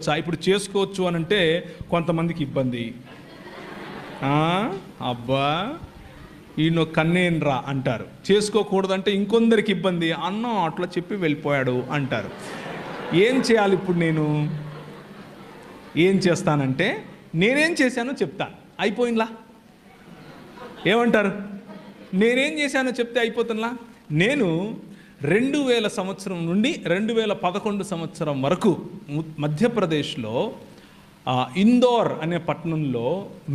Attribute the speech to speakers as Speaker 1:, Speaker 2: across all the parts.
Speaker 1: చేసుకోవచ్చా? ఇప్పుడు చేసుకోవచ్చు అని అంటే కొంతమందికి ఇబ్బంది. అబ్బా ఈయన కన్నేనరా అంటారు. చేసుకోకూడదంటే ఇంకొందరికి ఇబ్బంది. అన్నం అట్లా చెప్పి వెళ్ళిపోయాడు అంటారు. ఏం చేయాలి ఇప్పుడు? నేను ఏం చేస్తానంటే నేనేం చేశానో చెప్తాను. అయిపోయిందా? ఏమంటారు? నేనేం చేశానో చెప్తే అయిపోతుందా? నేను 2000 సంవత్సరం నుండి 2011 సంవత్సరం వరకు మధ్యప్రదేశ్లో ఇందోర్ అనే పట్టణంలో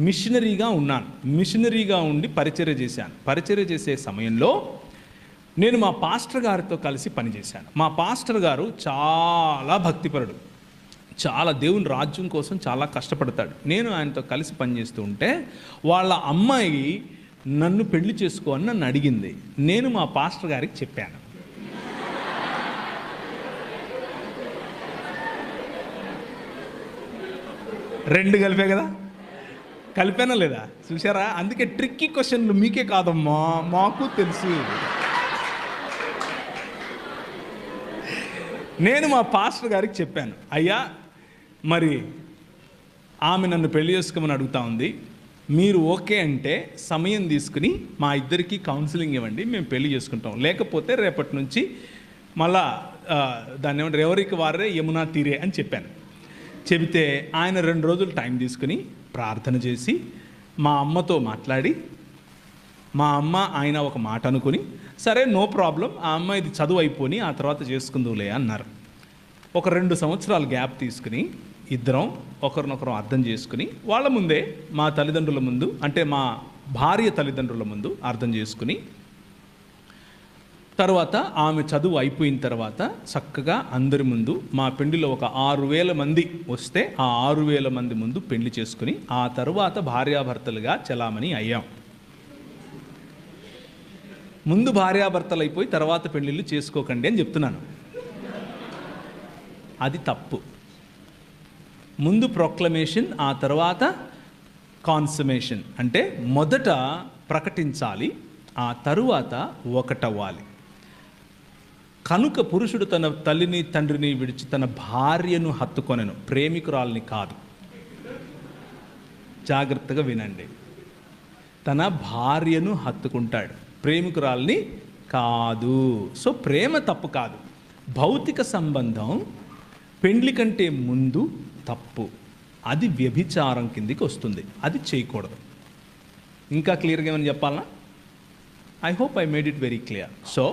Speaker 1: మిషనరీగా ఉన్నాను. మిషనరీగా ఉండి పరిచర్య చేశాను. పరిచర్య చేసే సమయంలో నేను మా పాస్టర్ గారితో కలిసి పనిచేశాను. మా పాస్టర్ గారు చాలా భక్తిపరుడు, చాలా దేవుని రాజ్యం కోసం చాలా కష్టపడతాడు. నేను ఆయనతో కలిసి పనిచేస్తూ ఉంటే వాళ్ళ అమ్మాయి నన్ను పెళ్లి చేసుకో అని నన్ను అడిగింది. నేను మా పాస్టర్ గారికి చెప్పాను. రెండు కలిపే కదా, కలిపానా లేదా? చూసారా? అందుకే ట్రిక్కీ క్వశ్చన్లు మీకే కాదమ్మా, మాకు తెలుసు. నేను మా పాస్టర్ గారికి చెప్పాను, అయ్యా మరి ఆమె నన్ను పెళ్లి చేసుకోమని అడుగుతా ఉంది, మీరు ఓకే అంటే సమయం తీసుకుని మా ఇద్దరికి కౌన్సిలింగ్ ఇవ్వండి, మేము పెళ్లి చేసుకుంటాం. లేకపోతే రేపటి నుంచి మళ్ళా దాన్ని ఏమంటారు, ఎవరికి వారే యమునా తీరే అని చెప్పాను. చెబితే ఆయన 2 రోజులు టైం తీసుకుని ప్రార్థన చేసి మా అమ్మతో మాట్లాడి, మా అమ్మ ఆయన ఒక మాట అనుకుని, సరే నో ప్రాబ్లం, ఆ అమ్మాయి ఇది చదువు అయిపోయి ఆ తర్వాత చేసుకుందులే అన్నారు. ఒక 2 సంవత్సరాలు గ్యాప్ తీసుకుని ఇద్దరం ఒకరినొకరం అర్థం చేసుకుని వాళ్ళ ముందే, మా తల్లిదండ్రుల ముందు, అంటే మా భార్య తల్లిదండ్రుల ముందు అర్థం చేసుకుని, తర్వాత ఆమె చదువు అయిపోయిన తర్వాత చక్కగా అందరి ముందు మా పెళ్లిలో ఒక 6000 మంది వస్తే ఆ 6000 మంది ముందు పెళ్లి చేసుకుని ఆ తర్వాత భార్యాభర్తలుగా చలామణి అయ్యాం. ముందు భార్యాభర్తలు అయిపోయి తర్వాత పెళ్ళిళ్ళు చేసుకోకండి అని చెప్తున్నాను. అది తప్పు. ముందు ప్రొక్లమేషన్, ఆ తర్వాత కాన్సమేషన్. అంటే మొదట ప్రకటించాలి, ఆ తరువాత ఒకటవ్వాలి. కనుక పురుషుడు తన తల్లిని తండ్రిని విడిచి తన భార్యను హత్తుకొనెను, ప్రేమికురాల్ని కాదు. జాగ్రత్తగా వినండి. తన భార్యను హత్తుకుంటాడు, ప్రేమికురాల్ని కాదు. సో ప్రేమ తప్పు కాదు. భౌతిక సంబంధం పెండ్లి కంటే ముందు తప్పు. అది వ్యభిచారం కిందికి వస్తుంది, అది చేయకూడదు. ఇంకా క్లియర్గా ఏమని చెప్పాలనా? I hope I made it very clear. So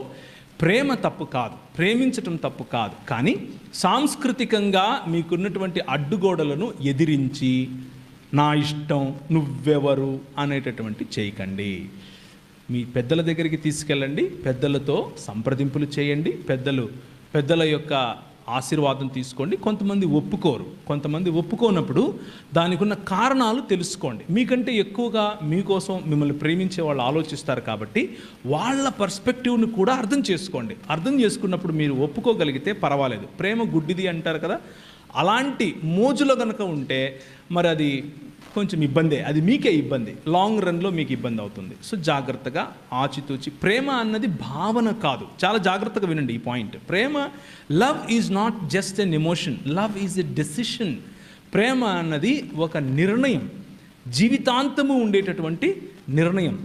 Speaker 1: ప్రేమ తప్పు కాదు, ప్రేమించటం తప్పు కాదు, కానీ సాంస్కృతికంగా మీకున్నటువంటి అడ్డుగోడలను ఎదిరించి నా ఇష్టం నువ్వెవరు అనేటటువంటి చేయకండి. మీ పెద్దల దగ్గరికి తీసుకెళ్ళండి, పెద్దలతో సంప్రదింపులు చేయండి, పెద్దల యొక్క ఆశీర్వాదం తీసుకోండి. కొంతమంది ఒప్పుకోరు, కొంతమంది ఒప్పుకోనప్పుడు దానికి ఉన్న కారణాలు తెలుసుకోండి. మీకంటే ఎక్కువగా మీకోసం మిమ్మల్ని ప్రేమించే వాళ్ళు ఆలోచిస్తారు కాబట్టి వాళ్ళ పర్స్పెక్టివ్ని కూడా అర్థం చేసుకోండి. అర్థం చేసుకున్నప్పుడు మీరు ఒప్పుకోగలిగితే పర్వాలేదు. ప్రేమ గుడ్డిది అంటారు కదా, అలాంటి మోజులో కనుక ఉంటే మరి అది కొంచెం ఇబ్బందే, అది మీకే ఇబ్బంది, లాంగ్ రన్లో మీకు ఇబ్బంది అవుతుంది. సో జాగ్రత్తగా ఆచితూచి. ప్రేమ అన్నది భావన కాదు. చాలా జాగ్రత్తగా వినండి ఈ పాయింట్. ప్రేమ, love is not just an emotion, love is a decision. ప్రేమ అన్నది ఒక నిర్ణయం, జీవితాంతము ఉండేటటువంటి నిర్ణయం,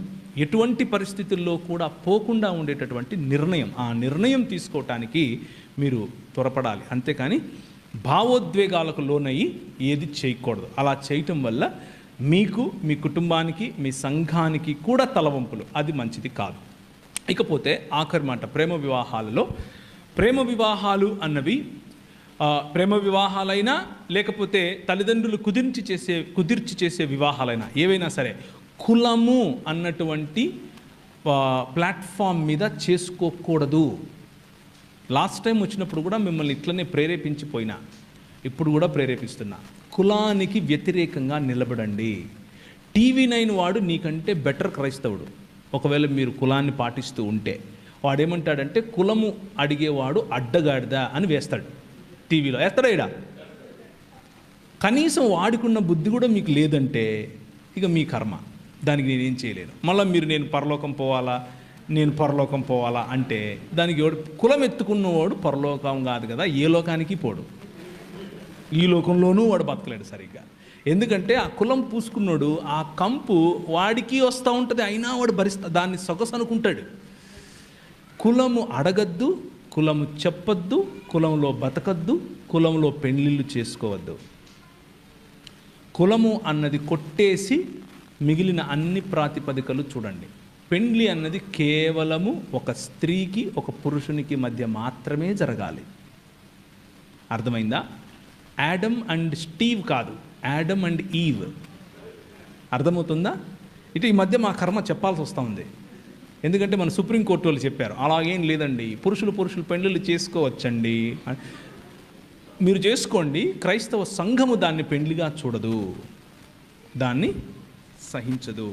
Speaker 1: ఎటువంటి పరిస్థితుల్లో కూడా పోకుండా ఉండేటటువంటి నిర్ణయం. ఆ నిర్ణయం తీసుకోవటానికి మీరు త్వరపడాలి, అంతేకాని భావోద్వేగాలకు లోనయ్యి ఏది చేయకూడదు. అలా చేయటం వల్ల మీకు, మీ కుటుంబానికి, మీ సంఘానికి కూడా తలవంపులు, అది మంచిది కాదు. ఇకపోతే ఆఖరి మాట, ప్రేమ వివాహాలలో, ప్రేమ వివాహాలు అన్నవి ప్రేమ వివాహాలైనా లేకపోతే తల్లిదండ్రులు కుదిర్చి చేసే వివాహాలైనా ఏవైనా సరే కులము అన్నటువంటి ప్లాట్ఫామ్ మీద చేసుకోకూడదు. లాస్ట్ టైం వచ్చినప్పుడు కూడా మిమ్మల్ని ఇట్లనే ప్రేరేపించిపోయినా, ఇప్పుడు కూడా ప్రేరేపిస్తున్నా, కులానికి వ్యతిరేకంగా నిలబడండి. TV9 వాడు నీకంటే బెటర్ క్రైస్తవుడు. ఒకవేళ మీరు కులాన్ని పాటిస్తూ ఉంటే వాడేమంటాడంటే, కులము అడిగేవాడు అడ్డగాడిదా అని వేస్తాడు, టీవీలో వేస్తాడా? ఇడా కనీసం వాడికున్న బుద్ధి కూడా మీకు లేదంటే ఇక మీ కర్మ, దానికి నేనేం చేయలేను. మళ్ళీ మీరు నేను పరలోకం పోవాలా అంటే దానికి కులం ఎత్తుకున్నవాడు పరలోకం కాదు కదా, ఏ లోకానికి పోడు. ఈ లోకంలోనూ వాడు బతకలేడు సరిగ్గా. ఎందుకంటే ఆ కులం పూసుకున్నాడు, ఆ కంపు వాడికి వస్తూ ఉంటుంది, అయినా వాడు దాన్ని సొగసు అనుకుంటాడు. కులము అడగద్దు, కులము చెప్పొద్దు, కులంలో బతకద్దు, కులంలో పెళ్ళిళ్ళు చేసుకోవద్దు. కులము అన్నది కొట్టేసి మిగిలిన అన్ని ప్రాతిపదికలు చూడండి. పెండ్లి అన్నది కేవలము ఒక స్త్రీకి ఒక పురుషునికి మధ్య మాత్రమే జరగాలి. అర్థమైందా? యాడమ్ అండ్ స్టీవ్ కాదు, యాడమ్ అండ్ ఈవ్. అర్థమవుతుందా? ఇటు ఈ మధ్య మా కర్మ చెప్పాల్సి వస్తూ ఉంది. ఎందుకంటే మన సుప్రీంకోర్టు వాళ్ళు చెప్పారు అలాగేం లేదండి, పురుషులు పెళ్ళిళ్ళు చేసుకోవచ్చండి, మీరు చేసుకోండి. క్రైస్తవ సంఘము దాన్ని పెండ్లిగా చూడదు, దాన్ని సహించదు.